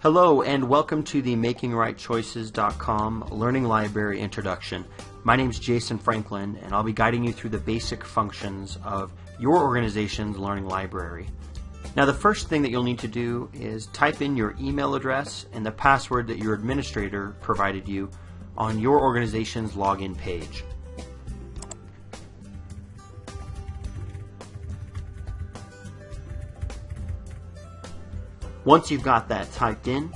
Hello and welcome to the MakingRightChoices.com Learning Library Introduction. My name is Jason Franklin and I'll be guiding you through the basic functions of your organization's learning library. Now the first thing that you'll need to do is type in your email address and the password that your administrator provided you on your organization's login page. Once you've got that typed in,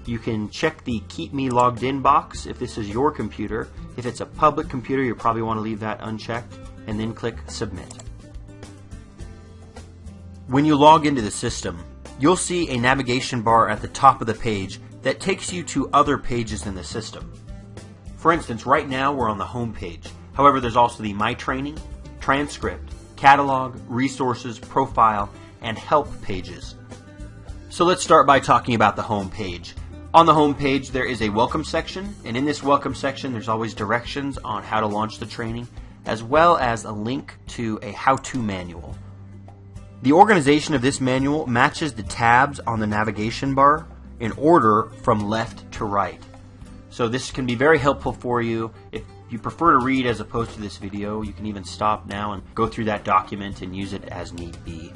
you can check the Keep Me Logged In box if this is your computer. If it's a public computer, you probably want to leave that unchecked, and then click Submit. When you log into the system, you'll see a navigation bar at the top of the page that takes you to other pages in the system. For instance, right now we're on the home page. However, there's also the My Training, Transcript, Catalog, Resources, Profile, and Help pages. So let's start by talking about the home page. On the home page there is a welcome section, and in this welcome section there's always directions on how to launch the training, as well as a link to a how-to manual. The organization of this manual matches the tabs on the navigation bar in order from left to right. So this can be very helpful for you. If you prefer to read as opposed to this video, you can even stop now and go through that document and use it as need be.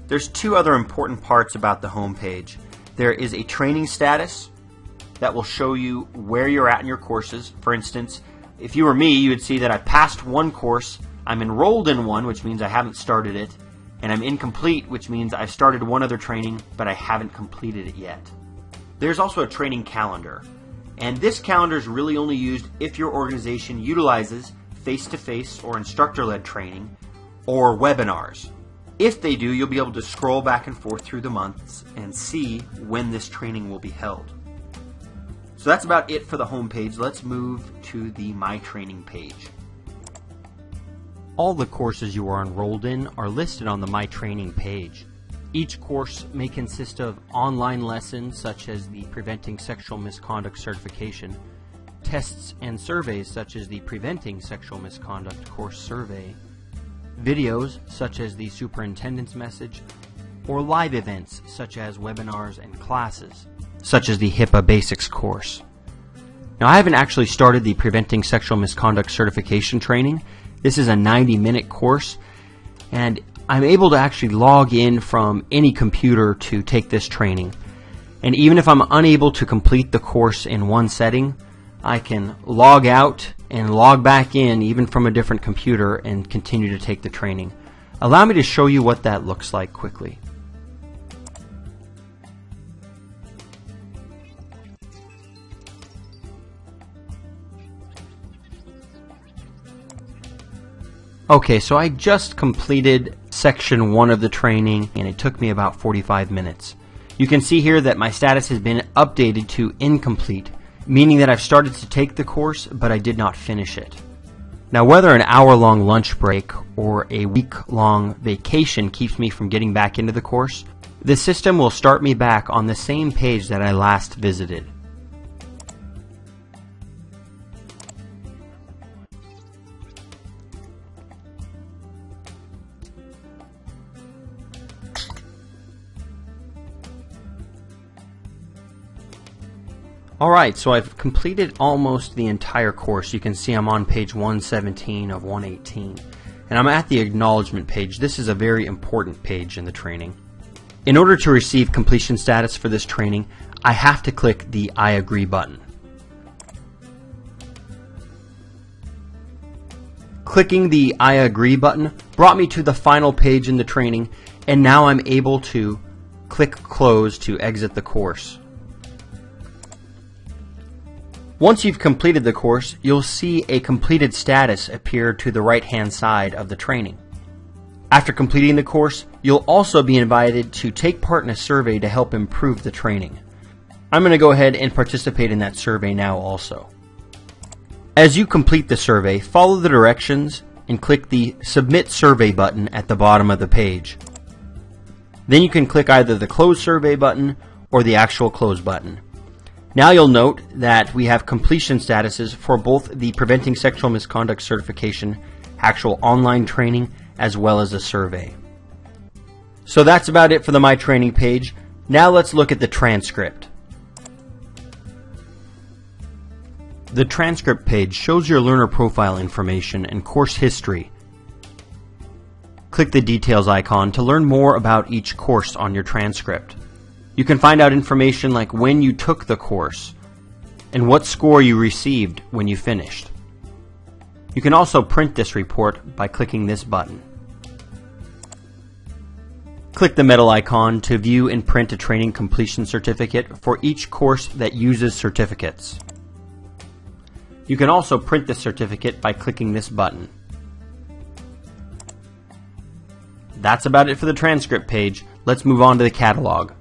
There's two other important parts about the home page. There is a training status that will show you where you're at in your courses. For instance, if you were me, you would see that I passed one course, I'm enrolled in one, which means I haven't started it, and I'm incomplete, which means I've started one other training, but I haven't completed it yet. There's also a training calendar, and this calendar is really only used if your organization utilizes face-to-face or instructor-led training or webinars. If they do, you'll be able to scroll back and forth through the months and see when this training will be held. So that's about it for the home page. Let's move to the My Training page. All the courses you are enrolled in are listed on the My Training page. Each course may consist of online lessons such as the Preventing Sexual Misconduct certification, tests and surveys such as the Preventing Sexual Misconduct course survey, videos such as the superintendent's message, or live events such as webinars and classes, such as the HIPAA Basics course. Now I haven't actually started the Preventing Sexual Misconduct certification training. This is a 90-minute course, and I'm able to actually log in from any computer to take this training. And even if I'm unable to complete the course in one setting, I can log out and log back in even from a different computer and continue to take the training. Allow me to show you what that looks like quickly. Okay, so I just completed section 1 of the training and it took me about 45 minutes. You can see here that my status has been updated to incomplete, meaning that I've started to take the course, but I did not finish it. Now, whether an hour-long lunch break or a week-long vacation keeps me from getting back into the course, the system will start me back on the same page that I last visited. Alright, so I've completed almost the entire course. You can see I'm on page 117 of 118. And I'm at the acknowledgement page. This is a very important page in the training. In order to receive completion status for this training, I have to click the I agree button. Clicking the I agree button brought me to the final page in the training, and now I'm able to click close to exit the course. Once you've completed the course, you'll see a completed status appear to the right-hand side of the training. After completing the course, you'll also be invited to take part in a survey to help improve the training. I'm going to go ahead and participate in that survey now also. As you complete the survey, follow the directions and click the Submit Survey button at the bottom of the page. Then you can click either the Close Survey button or the actual Close button. Now you'll note that we have completion statuses for both the Preventing Sexual Misconduct certification, actual online training, as well as a survey. So that's about it for the My Training page. Now let's look at the transcript. The transcript page shows your learner profile information and course history. Click the details icon to learn more about each course on your transcript. You can find out information like when you took the course and what score you received when you finished. You can also print this report by clicking this button. Click the medal icon to view and print a training completion certificate for each course that uses certificates. You can also print the certificate by clicking this button. That's about it for the transcript page. Let's move on to the catalog.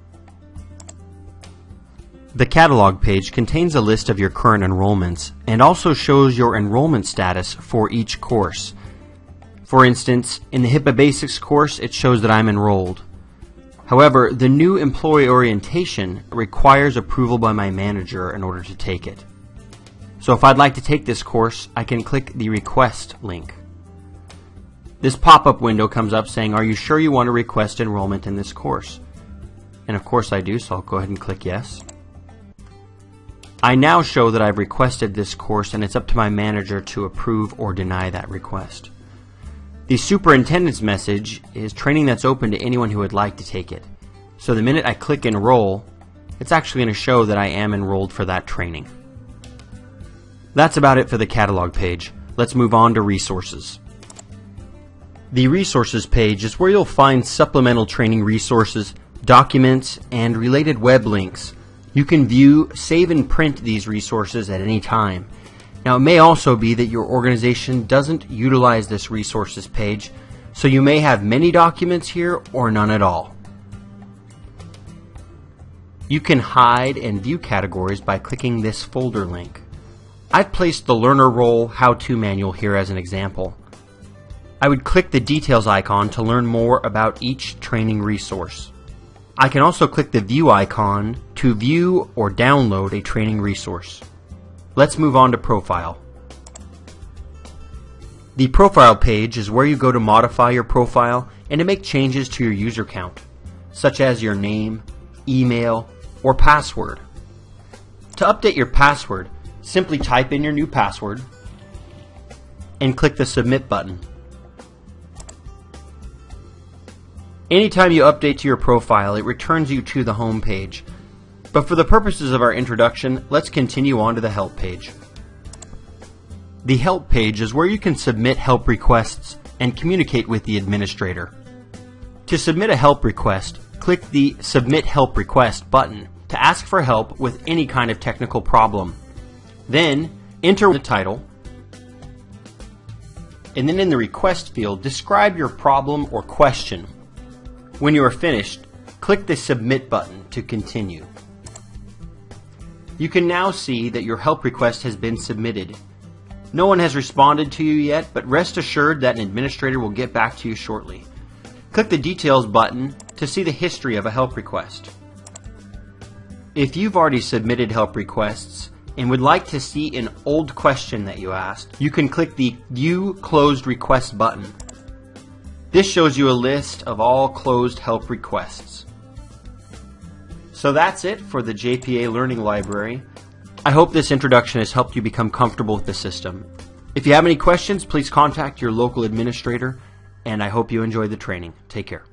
The catalog page contains a list of your current enrollments and also shows your enrollment status for each course. For instance, in the HIPAA Basics course, it shows that I'm enrolled. However, the new employee orientation requires approval by my manager in order to take it. So if I'd like to take this course, I can click the request link. This pop-up window comes up saying, "Are you sure you want to request enrollment in this course?" And of course I do, so I'll go ahead and click yes. I now show that I've requested this course, and it's up to my manager to approve or deny that request. The superintendent's message is training that's open to anyone who would like to take it. So the minute I click enroll, it's actually going to show that I am enrolled for that training. That's about it for the catalog page. Let's move on to resources. The resources page is where you'll find supplemental training resources, documents, and related web links. You can view, save, and print these resources at any time. Now, it may also be that your organization doesn't utilize this resources page, so you may have many documents here or none at all. You can hide and view categories by clicking this folder link. I've placed the Learner Role How-To Manual here as an example. I would click the details icon to learn more about each training resource. I can also click the view icon to view or download a training resource. Let's move on to profile. The profile page is where you go to modify your profile and to make changes to your user count, such as your name, email, or password. To update your password, simply type in your new password and click the submit button. Anytime you update to your profile, it returns you to the home page. But for the purposes of our introduction, let's continue on to the help page. The help page is where you can submit help requests and communicate with the administrator. To submit a help request, click the Submit Help Request button to ask for help with any kind of technical problem. Then, enter the title, and then in the request field, describe your problem or question. When you are finished, click the Submit button to continue. You can now see that your help request has been submitted. No one has responded to you yet, but rest assured that an administrator will get back to you shortly. Click the Details button to see the history of a help request. If you've already submitted help requests and would like to see an old question that you asked, you can click the View Closed Request button. This shows you a list of all closed help requests. So that's it for the JPA Learning Library. I hope this introduction has helped you become comfortable with the system. If you have any questions, please contact your local administrator, and I hope you enjoy the training. Take care.